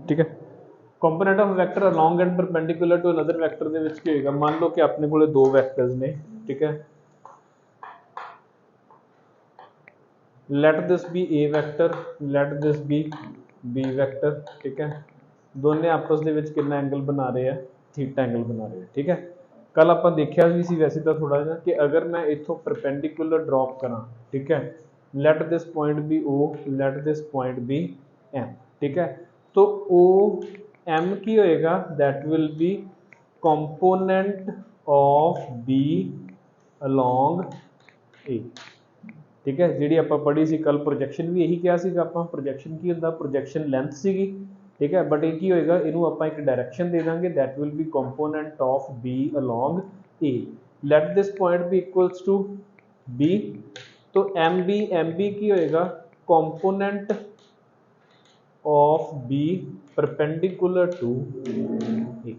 ठीक है। Component of vector along and perpendicular to another vector ਦੇ ਵਿੱਚ ਕੀ ਹੋਏਗਾ, मान लो कि अपने ਕੋਲੇ दो वैक्टर्स ने, ठीक है, let this be A vector, let this be B vector, ठीक है, दोनों आपस ਦੇ ਵਿੱਚ कितना एंगल बना रहे हैं, थीटा एंगल बना रहे हैं, ठीक है। कल आप देखा भी सी वैसे तो थोड़ा जिहा कि अगर मैं इथों परपेंडिकुलर ड्रॉप करा, ठीक है, let this point B O, let this point B M, ठीक है, तो ओ एम की होएगा, that will be component of B along A, ठीक है। जी आप पढ़ी सी कल प्रोजैक्शन भी यही कहा सीगा आपां, प्रोजैक्शन की होंदा, प्रोजैक्शन लेंथ सीगी, ठीक है, बट ये की होएगा, इनू आपां एक डायरैक्शन दे देंगे, that will be component of B along A, let this point be equals to B, तो एम बी की होएगा component of B perpendicular to A,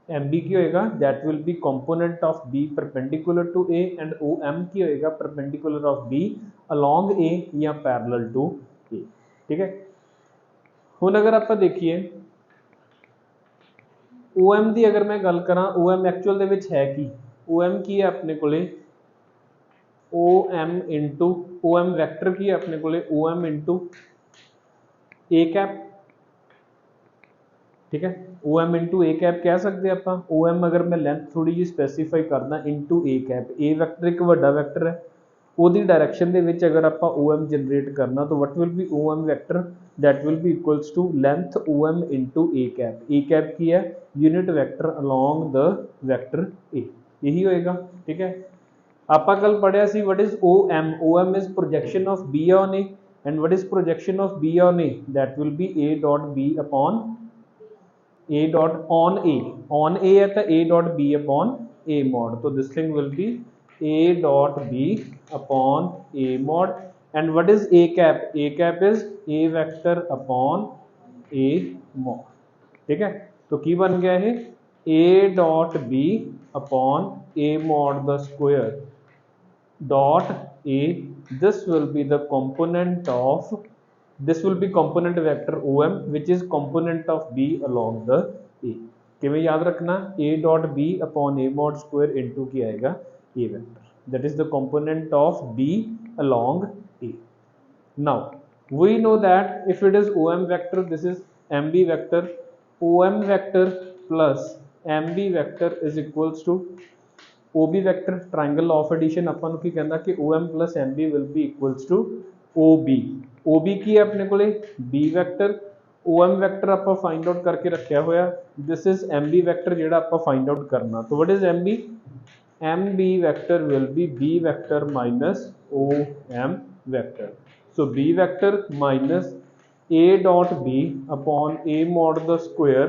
M B की होएगा, that will be component of B perpendicular to A, and O M की होएगा perpendicular of B along A या parallel to ए, ठीक है। हुण अगर आप देखिए ओ एम की अगर मैं गल करा, ओ एम एक्चुअल दे विच है कि ओ एम की है अपने कोले O M into O M vector की है अपने कोले O M into A cap, ठीक है, O M into A cap कह सकते हैं आप। ओ एम अगर मैं लेंथ थोड़ी जी स्पैसीफाई करना into A cap, A vector एक वड्डा वैक्टर है, ਉਹਦੀ डायरैक्शन ਦੇ ਵਿੱਚ अगर आप ओ एम जनरेट करना तो what will be O M vector, that will be equals to length O M into A cap की है unit vector along the vector A, यही होएगा, ठीक है। आप कल पढ़िया सी what is O M is projection of B on A, and what is projection of B on A, that will be A dot B upon A dot on A है तो A dot B upon A mod, तो this thing will B a dot b upon a mod, and what is a cap is a vector upon a mod, ठीक है। तो की बन गया है a dot b upon a mod the square dot a, this will be the component of, this will be component vector om which is component of b along the a, किवें याद रखना a dot b upon a mod square into की आएगा a vector, that is the component of b along a. Now we know that if it is om vector, this is mb vector, om vector plus mb vector is equals to OB vector, triangle of addition ਆਪਾਂ ਨੂੰ ਕੀ ਕਹਿੰਦਾ ਕਿ OM plus MB will be equals to OB, OB ਕੀ ਹੈ ਆਪਣੇ ਕੋਲੇ B vector, OM vector ਆਪਾਂ find out ਕਰਕੇ ਰੱਖਿਆ ਹੋਇਆ, this is MB vector ਜਿਹੜਾ ਆਪਾਂ find out ਕਰਨਾ, तो what is MB, MB vector will be B vector minus OM vector, so B vector minus A dot B upon A mod the square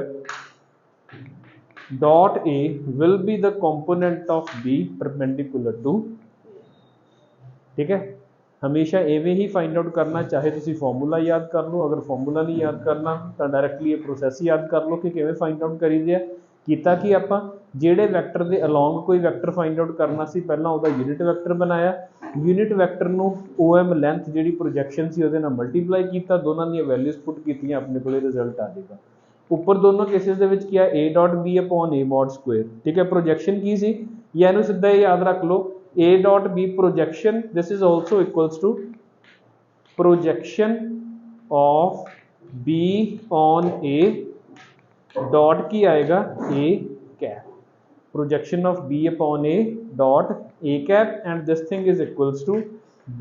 dot A will be the component of B perpendicular to, ठीक है। हमेशा एवें ही find out करना, चाहे तुसी formula याद कर लो, अगर formula नहीं याद करना तो डायरैक्टली ये प्रोसैस याद कर लो कि किवें फाइंड आउट करी दिया कीता कि आपां जिहड़े वैक्टर दे अलोंग कोई वैक्टर फाइंड आउट करना सी, पहला उहदा यूनिट वैक्टर बनाया, यूनिट वैक्टर नूं OM लेंथ जिहड़ी प्रोजैक्शन सी उहदे नाल मल्टीप्लाई कीता, दोनों दी वैल्यूज पुट कीतियां, अपने कोले रिजल्ट आ जाएगा। ऊपर दोनों केसेस दे विच किया a dot b upon a mod square, ठीक है। प्रोजैक्शन की सी या इहनूं सीधा याद रख लो a dot b projection, this is also equals to projection of b on a dot की आएगा a cap, projection of b upon a dot a cap, and this thing is equals to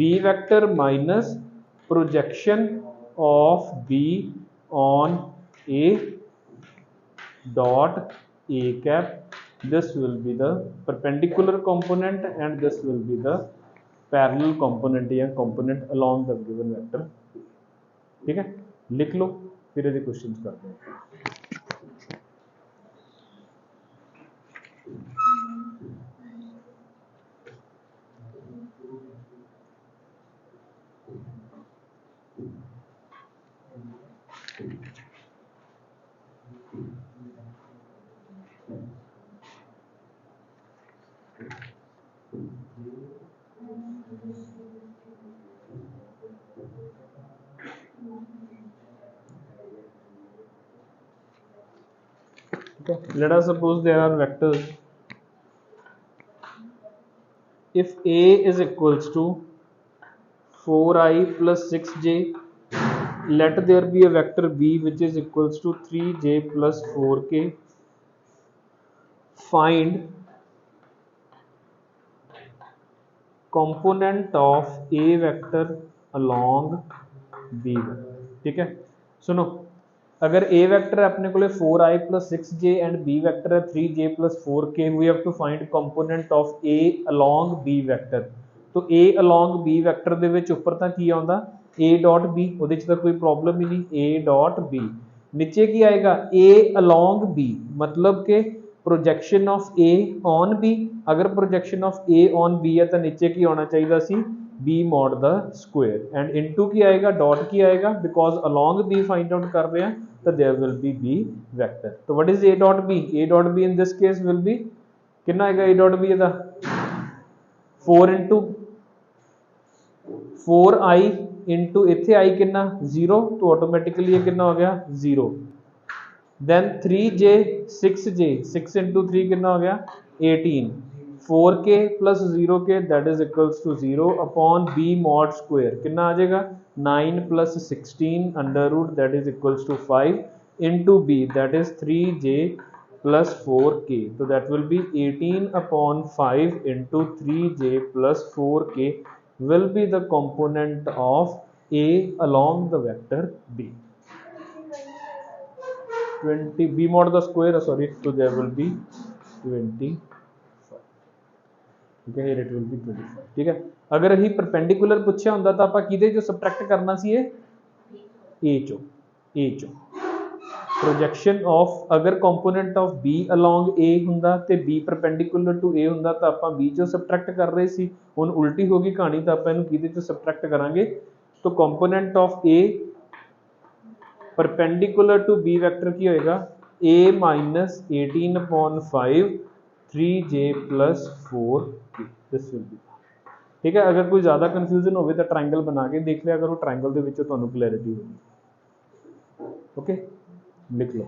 b vector minus projection of b on a dot a cap, this will be the perpendicular component and this will be the parallel component या component along the given vector, ठीक है। लिख लो फिर ये questions करते हैं। है। Let us suppose there are vectors, if A is equals to 4i plus 6j, let there be a vector B which is equals to 3j plus 4k. Find component of A vector along B vector। ठीक है, सुनो, अगर A vector है अपने को 4i plus 6j and B vector है 3j plus 4k, we have to find component of A along B vector. तो A along B vector ਦੇ ਵਿੱਚ ਉੱਪਰ ਤਾਂ ਕੀ ਆਉਂਦਾ A dot B, ਉਹਦੇ ਚ ਤਾਂ ਕੋਈ प्रॉब्लम ही नहीं, A dot B। नीचे की आएगा A along B, मतलब के projection of A on B, अगर projection of A on B है तो नीचे की आना चाहिए सी B mod the square, and into की आएगा डॉट की आएगा, because along B find out कर रहे हैं तो there will be B vector. तो what is A dot B? A dot B in this case will be कितना आएगा A डॉट B ਇਹਦਾ 4 into 4i into ਇੱਥੇ i ਕਿੰਨਾ 0, तो ऑटोमेटिकली ये कितना हो गया 0। then 3j 6j 6 into 3 कितना हो गया 18, 4k plus 0k that is equals to 0 upon b mod square कितना आ जाएगा 9 plus 16 under root that is equals to 5 into b that is 3j plus 4k, so that will be 18 upon 5 into 3j plus 4k will be the component of A along the vector B। 20 b mod the square, sorry, so there will be 25, ठीक है, here it will be 25। ठीक है, अगर अही perpendicular पूछा ਹੁੰਦਾ ਤਾਂ ਆਪਾਂ ਕਿਹਦੇ ਚੋਂ ਸਬਟ੍ਰੈਕਟ ਕਰਨਾ ਸੀ ਇਹ A ਚੋਂ प्रोजेक्शन ऑफ, अगर component of B along A ਹੁੰਦਾ ਤੇ B परपेंडिकुलर टू A ਹੁੰਦਾ ਤਾਂ ਆਪਾਂ B ਚੋਂ ਸਬਟ੍ਰੈਕਟ ਕਰ ਰਹੇ ਸੀ। ਹੁਣ ਉਲਟੀ ਹੋ ਗਈ ਕਹਾਣੀ, ਤਾਂ ਆਪਾਂ ਇਹਨੂੰ ਕਿਹਦੇ ਚੋਂ ਸਬਟ੍ਰੈਕਟ ਕਰਾਂਗੇ, तो component of A perpendicular to B vector की होएगा A minus 18 upon 5 3j plus 4k, this will be. ठीक है, अगर कोई ज़्यादा कन्फ्यूजन हो तो ट्रायंगल बना के देख लिया करो, ट्रायंगल के विच तुहानू क्लैरिटी होगी। ओके, लिख लो।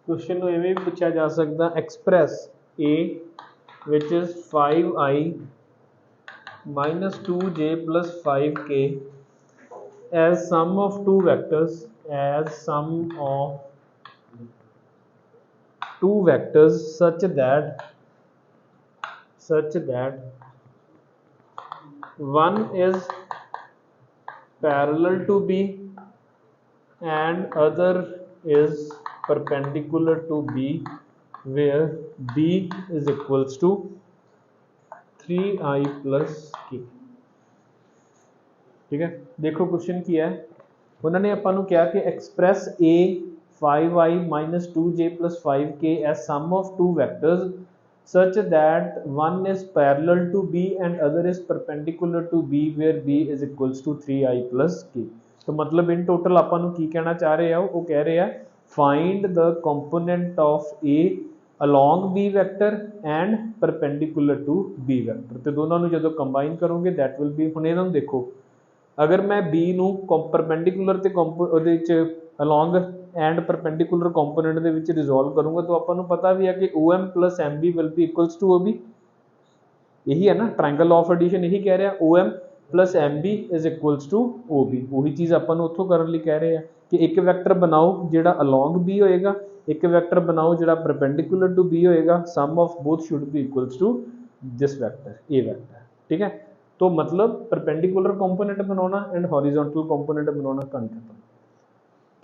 क्वेश्चन ਨੂੰ ਐਵੇਂ ਵੀ ਪੁੱਛਿਆ ਜਾ ਸਕਦਾ, express A which is 5i minus 2j plus 5k as sum of two vectors, as sum of two vectors such that one is parallel to B and other is perpendicular to B, where B is equals to 3i plus k। ठीक है, देखो question किया है उन्होंने अपन को क्या कि express A 5i minus 2j plus 5k as sum of two vectors such that one is parallel to B and other is perpendicular to B, where B is equals to 3i plus k। तो मतलब in total अपन को की कहना चाह रहे हैं, वो कह रहे हैं find the component of A along B vector and perpendicular to B vector। तो दोनों ਨੂੰ ਜਦੋਂ ਕੰਬਾਈਨ ਕਰੋਗੇ that will be, ਹੁਣ ਇਹਨਾਂ ਨੂੰ देखो, अगर मैं B ਨੂੰ परपेंडिकुलर ਤੇ ਉਹਦੇ ਵਿੱਚ along एंड परपेंडिकुलर कंपोनेंट ਦੇ ਵਿੱਚ रिजॉल्व करूंगा तो ਆਪਾਂ ਨੂੰ ਪਤਾ ਵੀ ਹੈ कि OM plus MB will be equals to OB। यही है ना, ट्रायंगल ऑफ एडिशन यही कह रहे हैं, OM plus MB is equals to OB। वही चीज़ ਆਪਾਂ ਨੂੰ ਉੱਥੋਂ ਕਰਨ ਲਈ ਕਹਿ ਰਹੇ ਆ कि एक वैक्टर बनाओ ਜਿਹੜਾ along B होएगा, एक वैक्टर बनाओ ਜਿਹੜਾ perpendicular to B होएगा, sum of both should be equals to this vector A vector. ठीक है, तो मतलब परपेंडिकुलर कंपोनेंट बनाना एंड हॉरिजॉन्टल कंपोनेंट बनाना कहानी खत्म।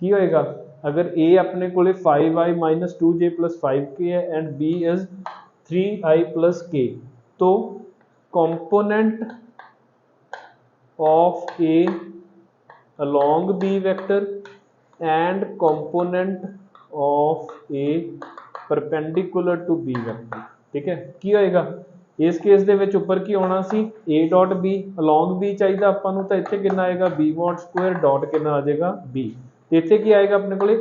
की होएगा अगर A अपने को 5i minus 2j plus 5k है and B is 3i plus k, तो component of A along B vector and component of A perpendicular to B vector। ठीक है, की होएगा इस केस ਦੇ ਵਿੱਚ ਉੱਪਰ ਕੀ ਆਉਣਾ ਸੀ A dot B along B ਚਾਹੀਦਾ ਆਪਾਂ ਨੂੰ, ਤਾਂ ਇੱਥੇ ਕਿੰਨਾ ਆਏਗਾ B mod ਸਕੁਅਰ ਡਾਟ ਕਿੰਨਾ ਆ ਜਾਏਗਾ B, ਤੇ ਇੱਥੇ ਕੀ ਆਏਗਾ ਆਪਣੇ ਕੋਲੇ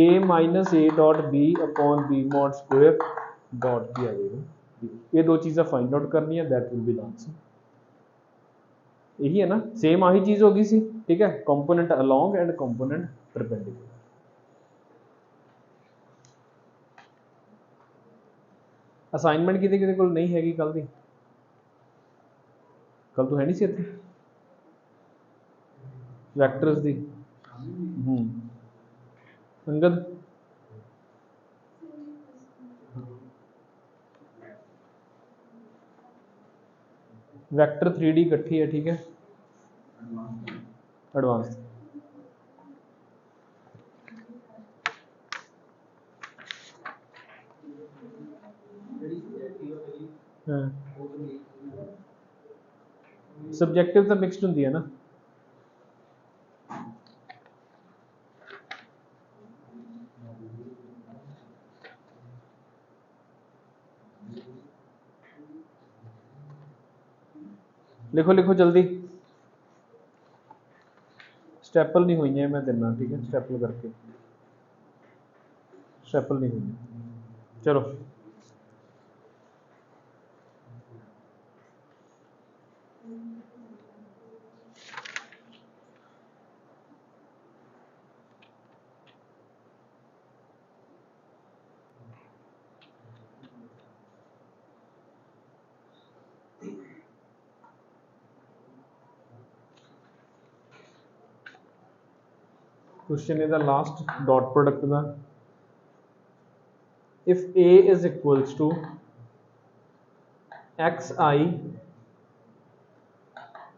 A minus A dot B upon B mod square dot B आ जाएगा B। ये दो चीज़ें फाइंड आउट करनी है, that will be the answer. यही है ना, सेम आही चीज़ होगी सी। ठीक है, component along and component perpendicular. Assignment किते कोल नहीं हैगी कल दी, कल तो है नहीं सी इत्थे वैक्टर्स दी। अंगद वैक्टर 3D इकट्ठी है। ठीक है, एडवांस सब्जेक्टिव तो मिक्सड होंगी है ना। लिखो लिखो जल्दी, स्टेपल नहीं हुई है मैं देना। ठीक है, स्टेपल करके, स्टेपल नहीं हुई है। चलो question is the last dot product का। If A is equals to xi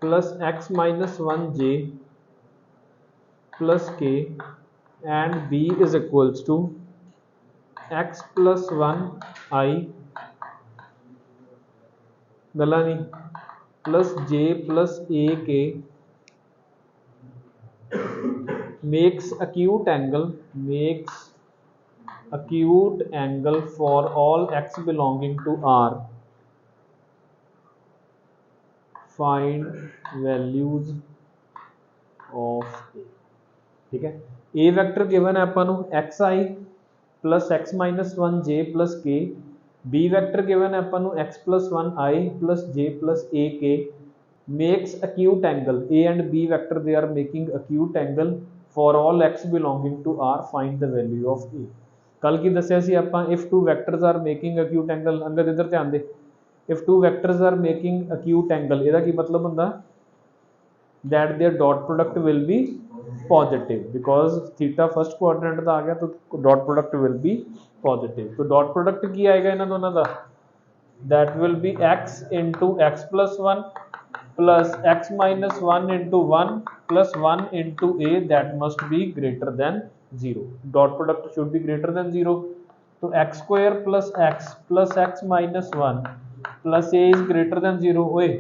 plus x minus 1j plus k and B is equals to x plus 1i गला नहीं plus j plus ak makes acute angle for all x belonging to R, find values of A। ठीक है, A vector given है अपन xi plus x minus 1j plus k, B vector given है अपन x plus 1i plus j plus ak, makes acute angle, A and B vector they are making acute angle for all x belonging to R, find the value of A। कल की दसिया सी आपां if two vectors are making acute angle, Angad इधर ध्यान दे, if two vectors are making acute angle ਇਹਦਾ ਕੀ मतलब ਹੁੰਦਾ that their dot product will be positive because theta first quadrant ਦਾ ਆ ਗਿਆ, तो dot product will be positive। तो dot product ਕੀ ਆਏਗਾ ਇਹਨਾਂ ਦੋਨਾਂ ਦਾ, that will be x into x plus 1 plus x minus 1 into 1 plus 1 into A, that must be greater than 0। dot product should be greater than 0, तो x square plus x minus 1 plus A is greater than 0। ओए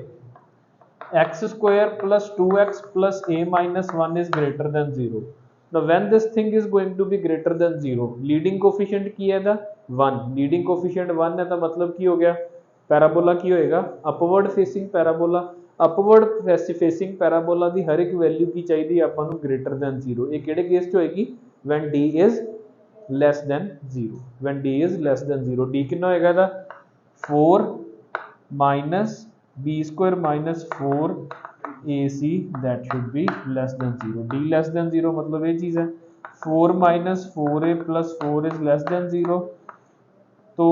x square plus 2x plus A minus 1 is greater than 0। now when this thing is going to be greater than 0, leading coefficient की है दा 1, leading coefficient 1 है, तो मतलब की हो गया पैराबोला की होएगा upward facing parabola. Upward facing parabola की हर एक वैल्यू की चाहिए ਆਪਾਂ ਨੂੰ ग्रेटर दैन 0। ये किहड़े केस च होएगी, when d is less than 0, when d is less than 0। d कितना होएगा ਇਹਦਾ 4 minus b square minus 4ac, that should be less than 0। d less than 0 मतलब ये चीज़ है 4 minus 4a plus 4 is less than 0, तो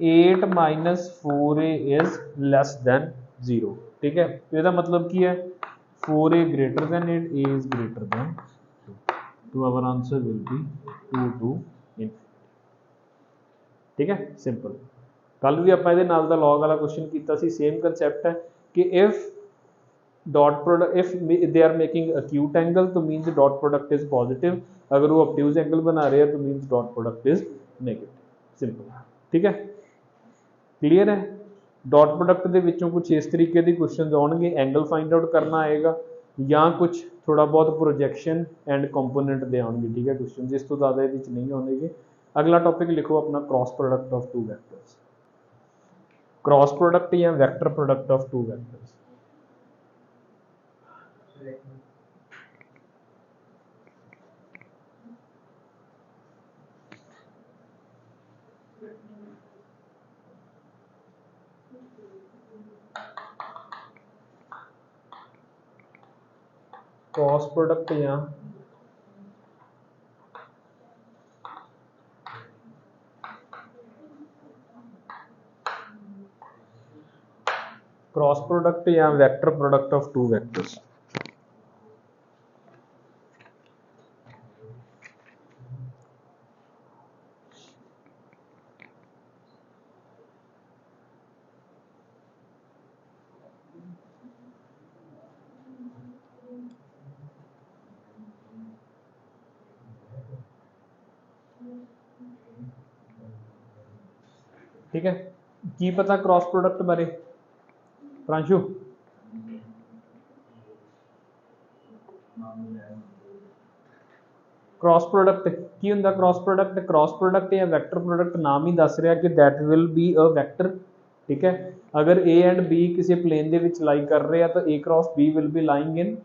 8 minus 4a is less than 0। ठीक है, तो ਇਹਦਾ मतलब ਕੀ है 4a greater than 8, a is greater than 2, तो our answer will be 2 to infinity। ठीक है, सिंपल। कल भी ਆਪਾਂ ਇਹਦੇ ਨਾਲ ਦਾ log वाला क्वेश्चन ਕੀਤਾ ਸੀ, सेम कंसेप्ट है कि if dot product if they are making acute angle तो means dot product is positive, अगर वो obtuse एंगल बना रहे हैं तो means dot product is negative. Simple. ठीक है, क्लियर है। डॉट प्रोडक्ट ਦੇ ਵਿੱਚੋਂ कुछ इस तरीके ਦੇ क्वेश्चन ਆਉਣਗੇ, एंगल फाइंड आउट करना आएगा ਜਾਂ कुछ थोड़ा बहुत प्रोजेक्शन एंड कंपोनेंट ਦੇ ਆਉਣਗੇ। ठीक है, क्वेश्चन ਇਸ ਤੋਂ ਜ਼ਿਆਦਾ ਇਹਦੇ ਵਿੱਚ नहीं ਆਉਣਗੇ। अगला टॉपिक लिखो अपना cross product of two vectors, cross product या vector product of two vectors. Cross product या क्रॉस प्रोडक्ट या vector product of two vectors. ठीक है, की पता क्रॉस प्रोडक्ट बारे प्रांशु? क्रॉस प्रोडक्ट की हुंदा? क्रॉस प्रोडक्ट या वैक्टर प्रोडक्ट नाम ही दस रहा कि that will be a vector. ठीक है, अगर ए एंड बी किसी प्लेन दे विच लाई कर रहे हैं तो A cross B will be lying in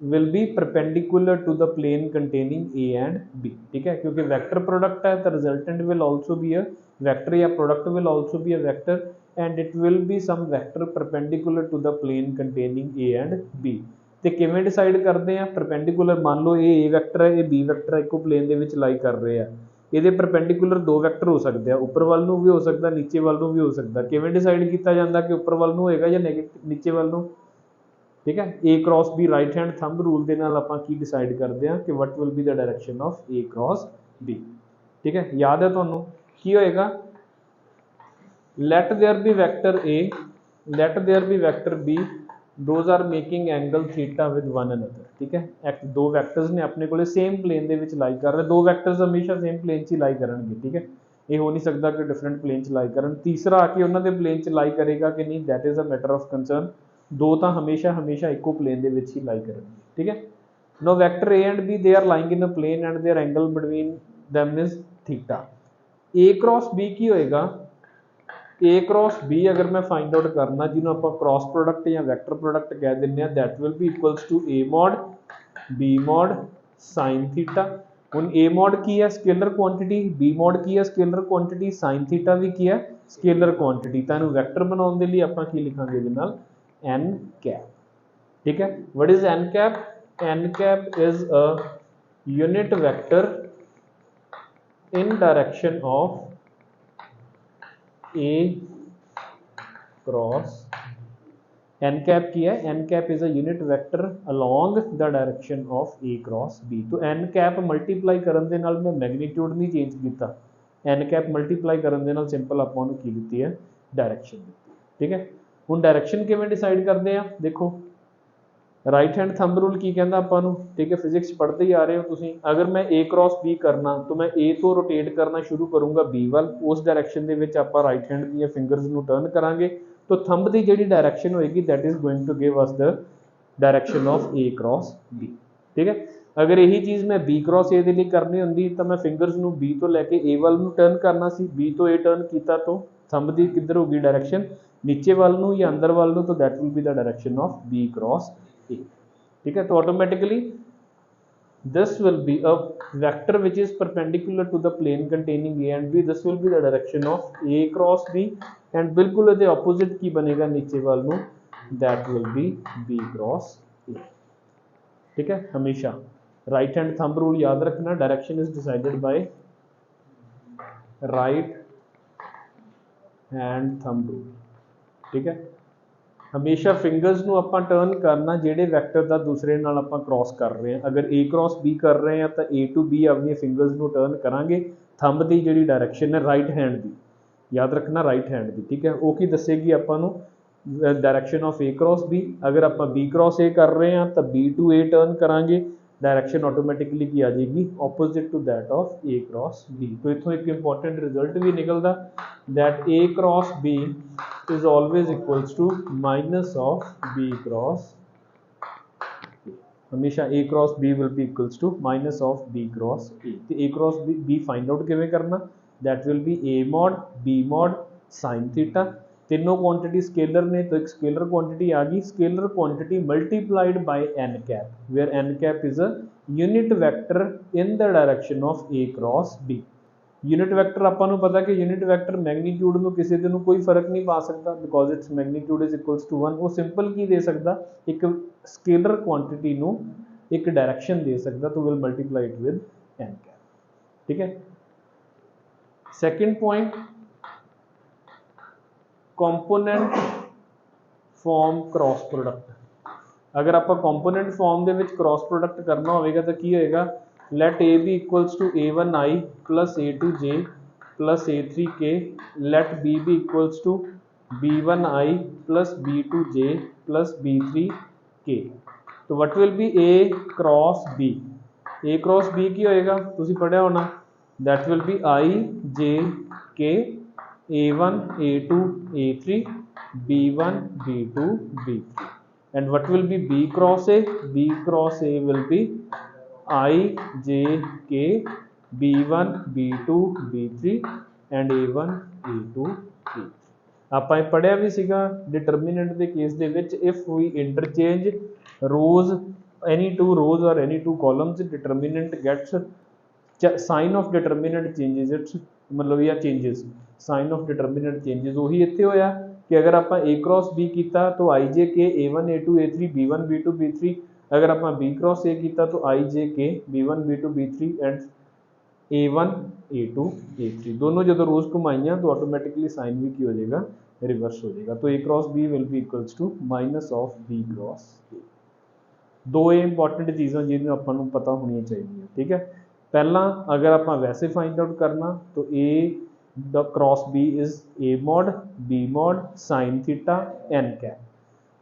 will be perpendicular to the plane containing A and B। ठीक है, क्योंकि वेक्टर प्रोडक्ट है तो resultant will also be a vector या product will also be a vector and it will be some vector perpendicular to the plane containing A and B। ਤੇ ਕਿਵੇਂ decide ਕਰਦੇ ਆ? परपेंडिकुलर मान लो ये A ਵੈਕਟਰ ਹੈ, ਇਹ B ਵੈਕਟਰ ਹੈ, ਇੱਕੋ ਪਲੇਨ ਦੇ ਵਿੱਚ ਲਾਈ ਕਰ ਰਹੇ ਆ, ਇਹਦੇ परपेंडिकुलर ਦੋ ਵੈਕਟਰ ਹੋ ਸਕਦੇ ਆ, ਉੱਪਰ ਵੱਲ ਨੂੰ ਵੀ ਹੋ ਸਕਦਾ, ਨੀਚੇ ਵੱਲ ਨੂੰ ਵੀ ਹੋ ਸਕਦਾ। ਕਿਵੇਂ ਡਿਸਾਈਡ ਕੀਤਾ ਜਾਂਦਾ ਕਿ ਉੱਪਰ ਵੱਲ ਨੂੰ ਹੋਏਗਾ ਜਾਂ ਨੀਚੇ ਵੱਲ ਨੂੰ? ठीक है, A cross B right hand thumb rule के नाल आपां की डिसाइड करते हैं कि what will be the direction of A cross B. ठीक है, याद है तुहानूं की होएगा? Let there be vector A, let there be vector B, those are making angle theta with one another. ठीक है, दो वैक्टर्स ने अपने को सेम प्लेन दे विच लाई कर रहे, दो वैक्टर्स हमेशा सेम प्लेन च लाई करनगे। ठीक है, ये हो नहीं सकता कि डिफरेंट प्लेन च लाई करन, तीसरा आके उन्होंने प्लेन च लाई करेगा कि नहीं, that is a matter of concern. दो तो हमेशा हमेशा इको प्लेन दे विच ही लाई करेंगे। ठीक है, now vector A and B they are lying in a plane and their angle between them is theta. A cross B की होएगा? ए क्रॉस बी अगर मैं फाइंड आउट करना, जिन्होंने आप क्रॉस प्रोडक्ट या वैक्टर प्रोडक्ट कह दें, that will be equals to A mod B mod sine theta. हुण ए मॉड की है? Scalar quantity. बी मॉड की है? Scalar quantity. साइन थीटा भी की है? Scalar quantity. तो इहनूं वैक्टर बनाउण दे लई आपां की लिखांगे इहदे नाल? N cap. ठीक है, what is N cap? N cap is a unit vector in direction of A cross. N cap की है? N cap is a unit vector along the direction of A cross B. तो N cap multiply करन दे नाल मैं magnitude नहीं change किया, N cap multiply करन दे नाल सिंपल आपां नूं की दित्ती है? डायरेक्शन दित्ती। ठीक है, ਹੁਣ डायरेक्शन किवें डिसाइड करते हैं? देखो राइट हैंड थंब रूल की कहता आपां नूं, ठीक है, फिजिक्स पढ़ते ही आ रहे हो तुसीं। अगर मैं ए क्रॉस बी करना तो मैं ए तो रोटेट करना शुरू करूँगा बी वाल, उस डायरेक्शन दे विच आपां राइट हैंड दी फिंगर्स नूं टर्न करांगे, तो थंब की जिहड़ी डायरेक्शन होएगी that is going to give us the direction of A cross B. ठीक है, अगर यही चीज़ मैं बी क्रॉस ए दे लई करनी हुंदी तो मैं फिंगर्स नूं बी तो लैके ए वाल नूं टर्न करना सी, बी तो ए टर्न किया तो थंब की किधर होगी डायरेक्शन? नीचे वाल नूं या अंदर वाल नूं, तो that will be the direction of B cross A. ठीक है, तो automatically this will be a vector which is perpendicular to the plane containing A and B, this will be the direction of A cross B and बिल्कुल ਇਹਦੇ opposite की बनेगा नीचे वाल नूं, that will be B cross A। ठीक है, हमेशा राइट हैंड थंब रूल याद रखना, direction is decided by right hand thumb rule. ठीक है, हमेशा फिंगर्स ਨੂੰ ਆਪਾਂ ਟਰਨ ਕਰਨਾ ਜਿਹੜੇ ਵੈਕਟਰ ਦਾ ਦੂਸਰੇ ਨਾਲ ਆਪਾਂ ਕ੍ਰਾਸ ਕਰ ਰਹੇ ਹਾਂ। ਅਗਰ A ਕ੍ਰਾਸ B ਕਰ ਰਹੇ ਹਾਂ ਤਾਂ A ਟੂ B ਆਪਣੀਆਂ ਫਿੰਗਰਸ ਨੂੰ ਟਰਨ ਕਰਾਂਗੇ। ਥੰਬ ਦੀ ਜਿਹੜੀ ਡਾਇਰੈਕਸ਼ਨ ਹੈ ਰਾਈਟ ਹੈਂਡ ਦੀ, याद रखना राइट हैंड की। ठीक है, वो की दसेगी आपां नूं direction of A cross B. अगर आप बी क्रॉस ए कर रहे हैं तो बी टू ए टर्न करांगे, डायरैक्शन ऑटोमैटिकली की आ जाएगी opposite to that of A cross B. तो इत्थों एक इंपॉर्टेंट रिजल्ट भी निकलता that A cross B is always equals to minus of B cross. हमेशा A cross B will be equals to minus of B cross A. तो A cross B find out किवें करना, that will be A mod B mod sine theta. तीनों quantity scalar ने, तो एक scalar quantity आ गई, scalar quantity multiplied by N cap, where N cap is a unit vector in the direction of A cross B. Unit vector आपां नूं पता कि यूनिट वैक्टर मैग्नीट्यूड नूं किसी दे नूं कोई फर्क नहीं पा सकता because its magnitude is equals to 1। वो सिंपल की दे सकता, एक स्केलर क्वांटिटी नूं एक डायरेक्शन दे सकता, तो will multiply it with n cap. ठीक है, second point component form cross product. अगर आप कंपोनेंट फॉर्म दे विच क्रॉस प्रोडक्ट करना होगा तो की होएगा, let a b equals to a1i plus a2j plus a3k, let b b equals to b1i plus b2j plus b3k। तो what will be a cross b. A cross B की होएगा, तुसीं पढ़िया होना, that will be i j k a1 a2 a3 b1 b2 b3 and what will be b cross a? B cross a will be i j k b1 b2 b3 and a1 a2 a3। ਆਪਾਂ ਇਹ ਪੜਿਆ ਵੀ ਸੀਗਾ ਡਿਟਰਮੀਨੈਂਟ ਦੇ ਕੇਸ ਦੇ ਵਿੱਚ, if we interchange rows, any two rows or any two columns, determinant gets sign of determinant changes its, मतलब या changes sign of determinant changes. वही इत्थे होया कि अगर आप ए क्रॉस बी किया तो आई जे के a1 a2 a3 b1 b2 b3, अगर आप बी क्रॉस ए किया तो आई जे के b1 b2 b3 and a1 a2 a3। दोनों जो रोज घुमाइया तो ऑटोमैटिकली साइन भी की हो जाएगा, रिवर्स हो जाएगा। तो A cross B will be equals to minus of B cross A. दो इंपॉर्टेंट चीज़ां जिन्होंने आपां नूं पता होनी चाहिए। ठीक है, पहला अगर आप वैसे फाइंड आउट करना तो A the cross B is A mod B mod sine theta n cap.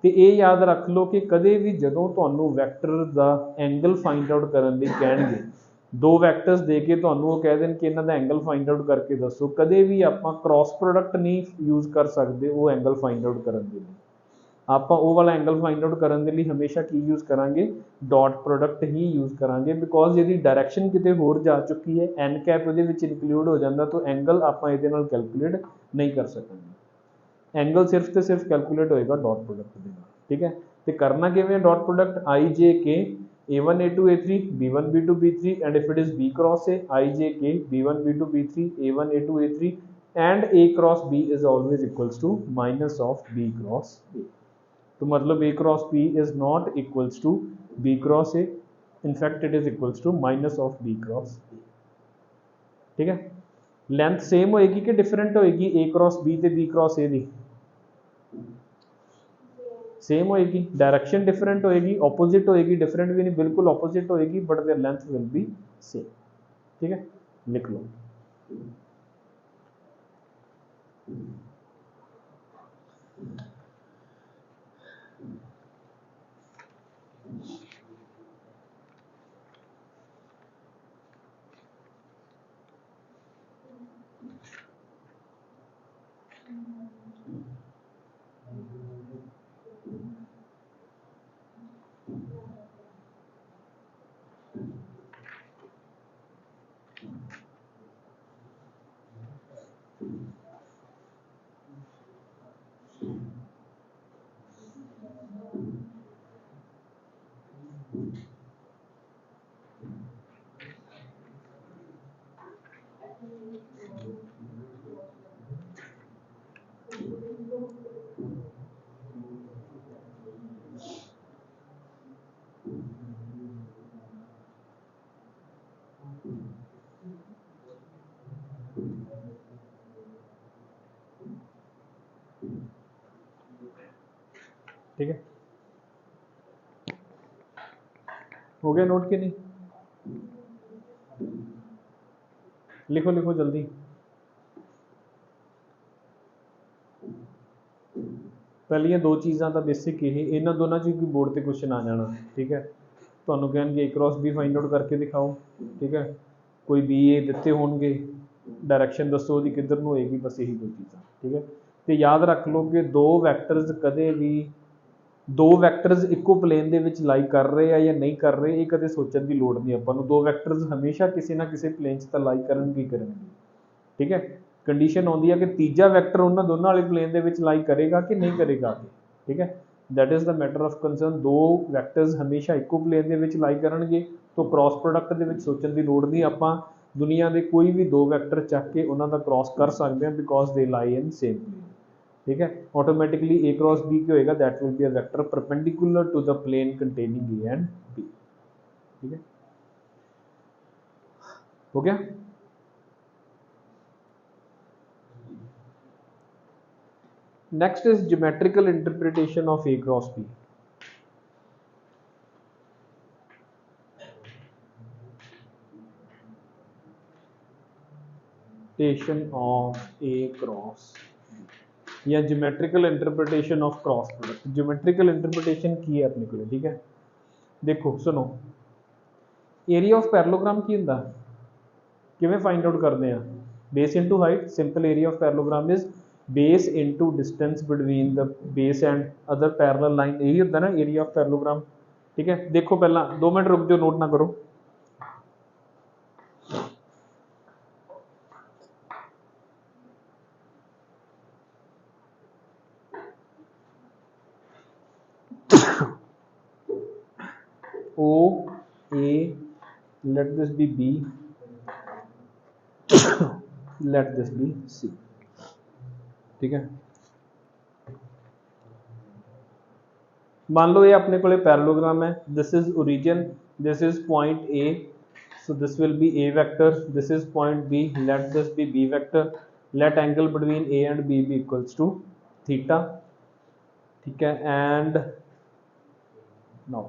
तो ये याद रख लो कि कदे भी जदों तुहानूं वैक्टर का एंगल फाइंड आउट करने लई कहणगे, दो वैक्टर्स दे के तुहानूं वो कह देन कि इन्हां दा एंगल फाइंड आउट करके दसो, कदे भी आपां क्रॉस प्रोडक्ट नहीं यूज़ कर सकते वो एंगल फाइंड आउट करने के लिए। आप वो वाला एंगल फाइंड आउट करने के लिए हमेशा की यूज़ करांगे, डॉट प्रोडक्ट ही यूज़ करांगे, बिकॉज यदि डायरैक्शन किते होर जा चुकी है, एन कैप इहदे विच इंक्लूड हो जाता, तो एंगल आपां इहदे नाल कैलकुलेट नहीं कर सकांगे। एंगल सिर्फ तो सिर्फ कैलकुलेट होएगा डॉट प्रोडक्ट दे नाल। ठीक है, तो करना किवें डॉट प्रोडक्ट, आई जे के a1 a2 a3 b1 b2 b3 and if it is b cross a I j k b1 b2 b3 a1 a2 a3 and a cross b is always equals to minus of b cross a। तो मतलब a cross b is not equals to b cross a, in fact it is equals to minus of b cross a। ठीक है, length same होएगी कि different होएगी, a cross b ते b cross a the same होएगी, direction different होएगी, opposite होएगी, different भी नहीं बिल्कुल ऑपोजिट होएगी, but there length will be same. ठीक है, लिख लो। ठीक है, हो गया नोट के नहीं? लिखो लिखो जल्दी। पहलियां दो चीज़ां ਤਾਂ बेसिक ही ਇਹਨਾਂ ਦੋਨਾਂ 'ਚ ਵੀ बोर्ड ਤੇ क्वेश्चन आ जाना। ठीक है, ਤੁਹਾਨੂੰ ਕਹਿਣਗੇ A cross B find out करके दिखाओ। ठीक है, कोई बी ए ਦਿੱਤੇ ਹੋਣਗੇ, डायरैक्शन दसो ਉਹਦੀ किधर ਨੂੰ ਹੋਏਗੀ, बस यही दो चीज़ां। ठीक है, तो याद रख लो कि दो वैक्टर्स कदे भी दो वैक्टर्स इक्को प्लेन ਦੇ ਵਿੱਚ ਲਾਈ ਕਰ ਰਹੇ ਆ ਜਾਂ ਨਹੀਂ ਕਰ ਰਹੇ, ਇਹ ਕਦੇ ਸੋਚਣ ਦੀ ਲੋੜ ਨਹੀਂ ਆਪਾਂ ਨੂੰ। ਦੋ ਵੈਕਟਰਸ ਹਮੇਸ਼ਾ ਕਿਸੇ ਨਾ ਕਿਸੇ ਪਲੇਨ 'ਚ ਤਾਂ ਲਾਈ ਕਰਨਗੇ ਹੀ ਕਰਨਗੇ। ਠੀਕ ਹੈ, ਕੰਡੀਸ਼ਨ ਆਉਂਦੀ ਹੈ ਕਿ ਤੀਜਾ ਵੈਕਟਰ ਉਹਨਾਂ ਦੋਨਾਂ ਵਾਲੇ ਪਲੇਨ ਦੇ ਵਿੱਚ ਲਾਈ ਕਰੇਗਾ ਕਿ ਨਹੀਂ ਕਰੇਗਾ। ਠੀਕ ਹੈ, that is the matter of concern. दो वैक्टर्स हमेशा इक्को प्लेन ਦੇ ਵਿੱਚ ਲਾਈ ਕਰਨਗੇ, तो क्रॉस प्रोडक्ट ਦੇ ਵਿੱਚ ਸੋਚਣ ਦੀ ਲੋੜ ਨਹੀਂ। ਆਪਾਂ ਦੁਨੀਆ ਦੇ ਕੋਈ ਵੀ ਦੋ ਵੈਕਟਰ ਚੱਕ ਕੇ ਉਹਨਾਂ ਦਾ क्रॉस ਕਰ ਸਕਦੇ ਹਾਂ, because they lie in same plane. ठीक है, ऑटोमेटिकली A क्रॉस B क्या होएगा, that will be a vector perpendicular to the plane containing A and B। ठीक है, हो गया? Next is geometrical interpretation of A cross B। Of A cross या geometrical interpretation of cross product. Geometrical interpretation की है अपने को। ठीक है, देखो सुनो, एरिया ऑफ पैरेललोग्राम की हुंदा, किवें फाइंड आउट करते हैं? Base into height. Simple area of parallelogram is base into distance between the base and other parallel line, यही होता है ना एरिया ऑफ पैरेललोग्राम। ठीक है, देखो पहला 2 मिनट रुक जाओ, नोट ना करो। O A, let this be B, let this be C। ठीक है, मान लो ये अपने को पैरेललोग्राम है, this is origin, this is point A, so this will be A vector, this is point B, let this be B vector, let angle between A and B be equals to theta। ठीक है, and now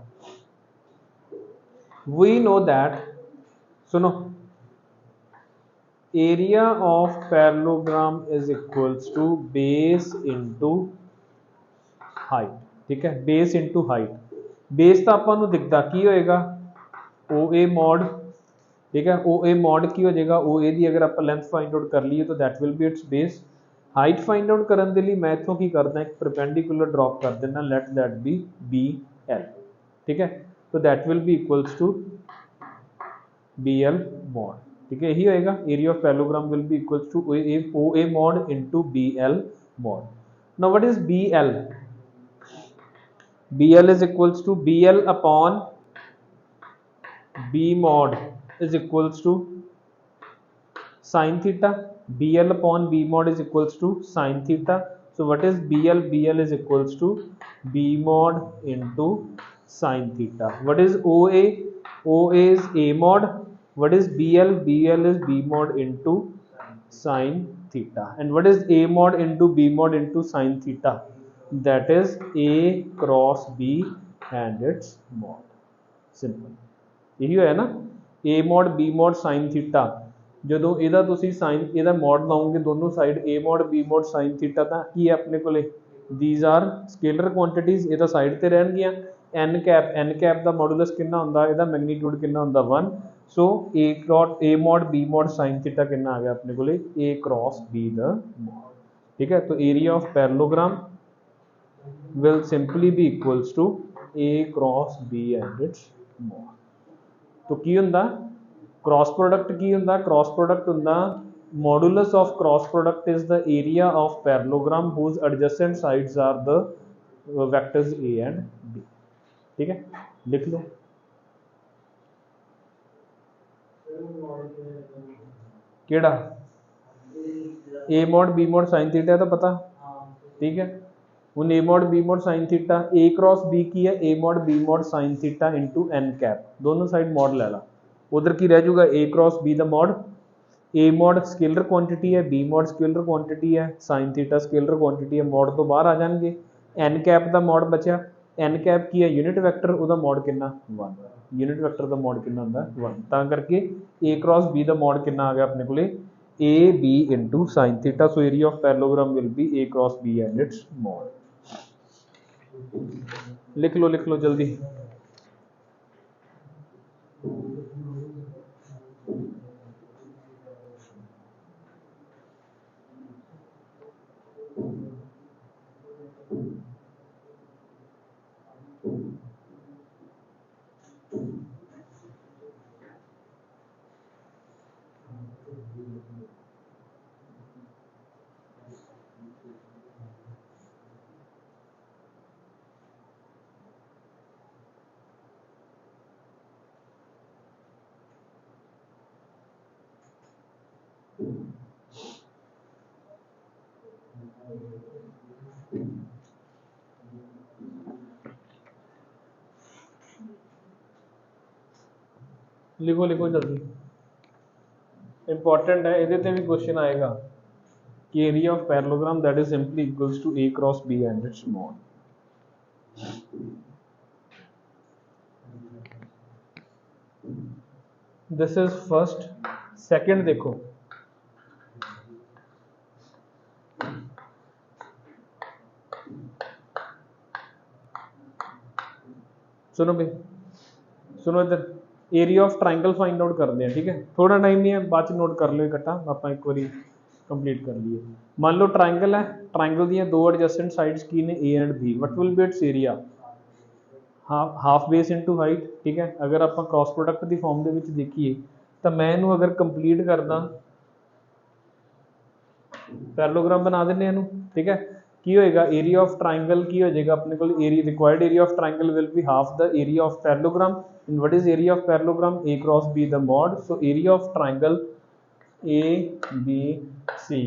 we know that, सुनो, area of parallelogram is equals to base into height। ठीक है, base into height। base तो ਆਪਾਂ ਨੂੰ ਦਿਖਦਾ ਕੀ ਹੋਏਗਾ, OA mod। ठीक है, OA mod की हो जाएगा, OA ਦੀ अगर ਆਪਾਂ लेंथ फाइंड आउट कर लीए तो that will be its base। Height find out ਕਰਨ ਦੇ ਲਈ मैं इथों की करना, एक परपेंडिकुलर ड्रॉप कर देना, let that be BL। ठीक है, तो that will be equals to BL mod। ठीक है, यही होएगा, area of parallelogram will be equals to OA mod into BL mod। Now what is BL? BL is equals to BL upon B mod is equals to sin theta। BL upon B mod is equals to sin theta। So what is BL? BL is equals to B mod into sin theta। What is OA? OA is A mod। What is BL? BL is B mod into sin theta। And what is A mod into B mod into sin theta? That is A cross B and its mod। Simple, यही होया ना, A mod B mod sin theta। ਜਦੋਂ ਇਹਦਾ ਤੁਸੀਂ sign ਇਹਦਾ mode ਲਾਓਗੇ ਦੋਨੋਂ side A mod B mod sin theta ਤਾਂ ਕੀ ਹੈ ਆਪਣੇ ਕੋਲੇ, these are scalar quantities। ਇਹ ਤਾਂ ਸਾਈਡ ਤੇ ਰਹਿਣਗੀਆਂ। n cap ਦਾ ਮੋਡੂਲਸ ਕਿੰਨਾ ਹੁੰਦਾ, ਇਹਦਾ ਮੈਗਨੀਟਿਊਡ ਕਿੰਨਾ ਹੁੰਦਾ, 1। सो A mod B mod sin theta कितना आ गया अपने को A cross B the mod। ठीक है, तो area of parallelogram will simply be equals to A cross B and its mod। तो की हुंदा क्रॉस प्रोडक्ट, की हुंदा क्रॉस प्रोडक्ट हुंदा modulus of cross product is the area of parallelogram whose adjacent sides are the vectors A and B। ठीक है, लिख लो। केड़ा A mod B mod sin theta तो पता। ठीक है, हुन A mod B mod sin theta, A cross B की है A mod B mod sin theta into n cap, दोनों साइड मॉड ले ला, उधर की रह जाएगा A cross B the mod. A mod scalar quantity है, B mod स्केलर क्वांटिटी है, sin थीटा स्केलर क्वांटिटी है, मॉड तो बाहर आ जाएंगे। एन कैप का मॉड बचा, एन कैप की है यूनिट वैक्टर, उसका मॉड कितना 1, यूनिट वैक्टर का मॉड कितना होंदा 1, तां करके ए क्रॉस बी का मॉड कितना आ गया अपने को a b into sine theta. So area of parallelogram will be a cross b and its mod. लिख लो जल्दी। लिखो जल्दी, इंपॉर्टेंट है, ये भी क्वेश्चन आएगा कि area of parallelogram that is simply equals to a cross b and its mod. This is first. Second देखो, सुनो भाई, सुनो इधर, area of triangle find out करते हैं, ठीक है, थोड़ा टाइम नहीं है, बाद च नोट कर लो इकट्ठा, आप एक बार कंप्लीट कर लिए। मान लो ट्राइंगल है, ट्राइंगल दी दो एडजस्टेंट साइड्स की ने a and b, what will be its area, half base into height, ठीक है। अगर आप क्रॉस प्रोडक्ट की फॉर्म के देखिए तो मैं इनू अगर कंप्लीट करदा, पैरेललोग्राम बना देने, ठीक है, की होएगा एरिया ऑफ ट्राइंगल की हो जाएगा अपने को, area required area of triangle will be half the area of parallelogram. And what is area of parallelogram, a cross b the mod. So area of triangle a b c,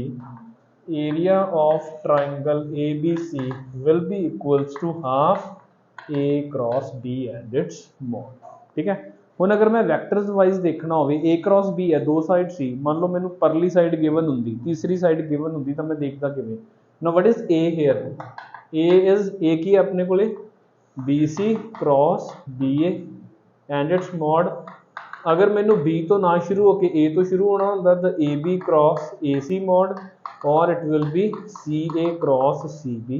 area of triangle a b c will be equals to half a cross b and its mod, ठीक है। हुण अगर मैं vectors wise देखना हो, ए cross B है, दो side सी, मान लो मैनू परली साइड गिवन होंदी, तीसरी साइड गिवन होंदी, तो मैं देखता किवें। Now what is A here? A is A की अपने को BC cross BA and its mod। अगर मैनू B तो ना शुरू होके A तो शुरू होना होंदा तो AB क्रॉस AC mod, और it will be CA cross CB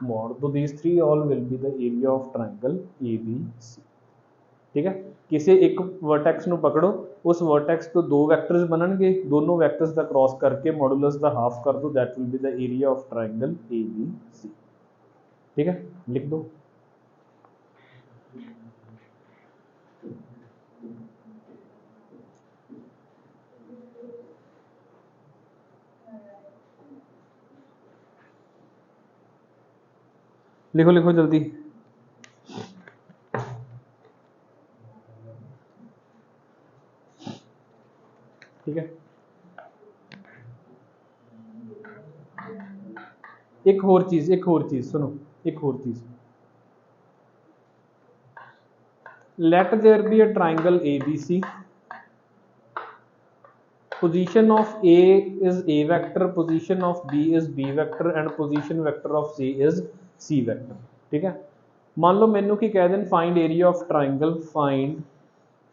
mod। तो these three all will be the area of triangle ABC, ठीक है। किसी एक वर्टेक्स नू पकड़ो, उस वर्टेक्स तो दो वैक्टर्स बननगे, दोनों वैक्टर्स का क्रॉस करके मॉडुलस का हाफ कर दो, that will be the area of triangle ABC, ठीक है, लिख दो। लिखो जल्दी। ठीक है, एक और चीज सुनो, एक और चीज, let there be a triangle ABC, position of A is A vector, position of B is B vector and position vector of C is C vector, ठीक है। मान लो मैनू की कह दें find area of triangle, find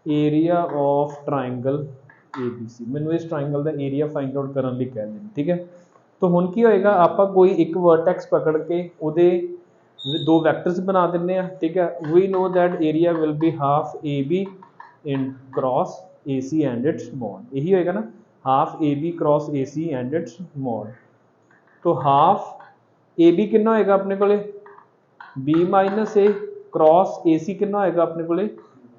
area of triangle ABC, मैनू इस triangle का एरिया फाइंड आउट करने लिए कह दें, ठीक है। तो हुण की होएगा, आप कोई एक वर्टेक्स पकड़ के उहदे दो वैक्टर्स बना देने, ठीक है। We know that area will be half AB in cross AC and its mod, यही होएगा ना, half AB cross AC and its mod. तो हाफ AB कितना होएगा अपने को B minus A cross AC कितना होएगा अपने को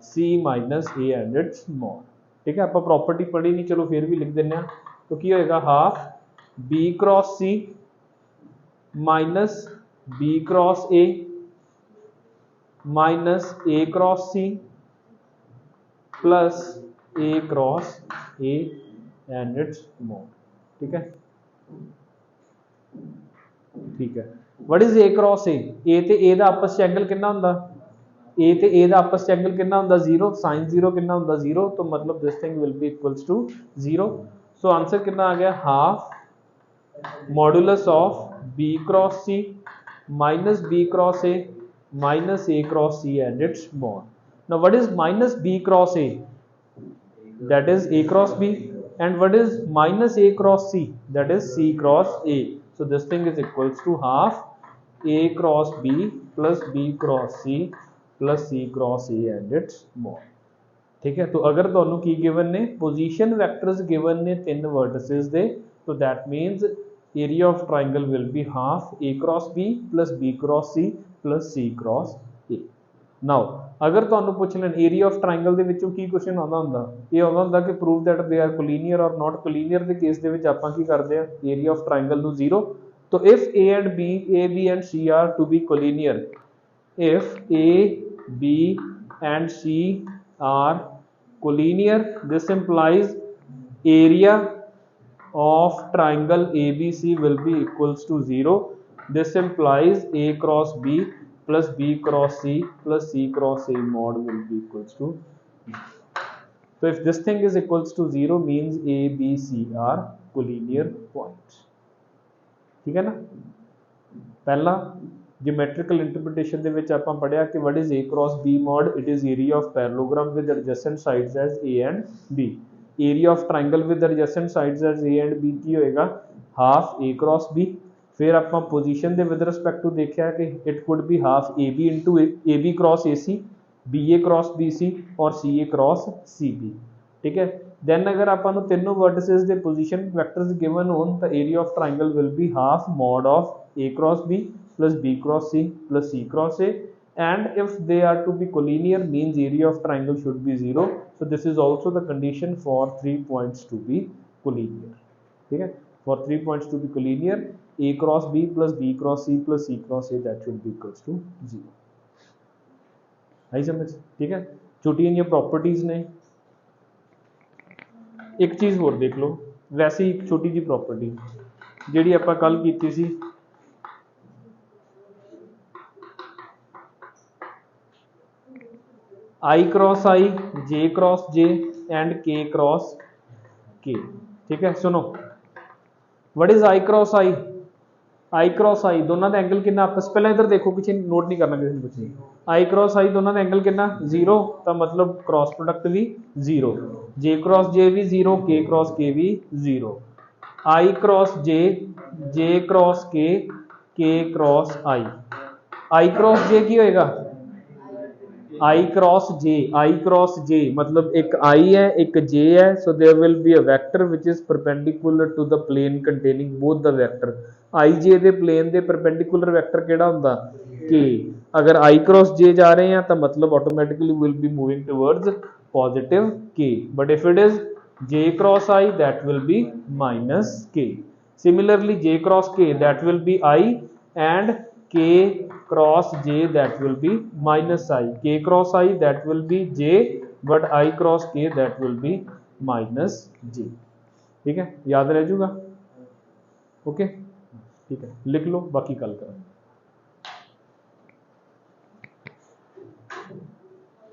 C minus A and its mod, ठीक है। आप प्रॉपर्टी पढ़ी नहीं, चलो फिर भी लिख देने। तो की होएगा half B cross C minus B cross A minus A cross C plus A cross A and its mod, ठीक है, ठीक है। What is A cross A? A ते A दा आपस च एंगल कितना हुंदा, A ते A दा आपस च एंगल कितना हुंदा 0, sin 0 कितना हुंदा 0, तो मतलब this thing will be equals to 0। So answer कितना आ गया, half modulus of B cross C minus b cross a minus a cross c and its mod. Now what is minus b cross a? That is a cross b. And what is minus a cross c? That is c cross a. So this thing is equals to half a cross b plus b cross c plus c cross a and its mod. ठीक है, तो अगर ਤੁਹਾਨੂੰ ਕੀ given ਨੇ position vectors given ਨੇ ਤਿੰਨ ਵਰਟਿਸਿਸ ਦੇ, so that means area of triangle will be half a cross b plus b cross c plus c cross a. now ਅਗਰ ਤੁਹਾਨੂੰ ਪੁੱਛ ਲੈਣ ਏਰੀਆ ਆਫ ਟ੍ਰਾਇੰਗਲ ਦੇ ਵਿੱਚੋਂ ਕੀ ਕੁਐਸਚਨ ਆਉਂਦਾ ਹੁੰਦਾ, ਇਹ ਆਉਂਦਾ ਹੁੰਦਾ ਕਿ ਪ੍ਰੂਵ ਦੈਟ ਦੇ ਆਰ ਕੋਲੀਨੀਅਰ ਔਰ ਨਾਟ ਕੋਲੀਨੀਅਰ ਦੇ ਕੇਸ ਦੇ ਵਿੱਚ ਆਪਾਂ ਕੀ ਕਰਦੇ ਆ ਏਰੀਆ ਆਫ ਟ੍ਰਾਇੰਗਲ ਨੂੰ 0. तो if a and b, a, b and c are to be collinear, if a, b and c are collinear, this implies area of triangle ABC will be equals to 0. This implies a cross b plus b cross c plus c cross a mod will be equals to 0. So if this thing is equals to 0 means a, b, c are collinear points. ठीक है ना. पहला geometrical interpretation ਦੇ ਵਿੱਚ ਆਪਾਂ ਪੜਿਆ ਕਿ what is a cross b mod? It is area of parallelogram with adjacent sides as a and b. area of triangle with adjacent sides as a and b ਕੀ ਹੋਏਗਾ half a cross b. ਫਿਰ ਆਪਾਂ position ਦੇ with respect to ਦੇਖਿਆ ਕਿ it could be half ab into ab cross ac, ba cross bc और ca cross cb. ठीक है. then अगर ਆਪਾਂ ਨੂੰ ਤਿੰਨੋਂ vertices ਦੇ position vectors given ਹੋਣ ਤਾਂ area of triangle will be half mod of a cross b plus b cross c plus c cross a, and if they are to be collinear means area of triangle should be 0. so this is also the condition for 3 points to be collinear. ठीक है. for 3 points to be collinear a cross b plus b cross c plus c cross a that should be equals to 0. आई समझ. ठीक है. छोटियां ये properties ने. एक चीज़ होर देख लो, वैसे ही एक छोटी जी प्रॉपर्टी जिहड़ी आपां कल कीती सी, I cross I, J cross J and K cross K. ठीक है. सुनो, what is I cross I? I cross I दोनों का एंगल कितना आपस, पहले इधर देखो, किसी नोट नहीं करना, किसी ने कुछ नहीं. आई क्रॉस आई दोनों का एंगल कितना 0, तो मतलब क्रॉस प्रोडक्ट भी 0. जे क्रॉस जे भी 0, के क्रॉस के भी 0. आई क्रॉस जे क्रॉस के क्रॉस आई. आई क्रॉस जे की होएगा आई क्रॉस जे मतलब एक आई है एक जे है, so there will be a vector which is perpendicular to the plane containing both the vector. I j दे प्लेन दे परपेंडिकुलर वेक्टर केड़ा हुंदा के. अगर आई क्रॉस जे जा रहे हैं तो मतलब automatically will be moving towards positive K, but if it is J cross I that will be minus K. Similarly J cross K that will be I and k cross j that will be minus I. K cross I that will be j, but I cross k that will be minus j. ठीक है. याद रह जाएगा. Okay. ठीक है. लिख लो, बाकी कल करेंगे.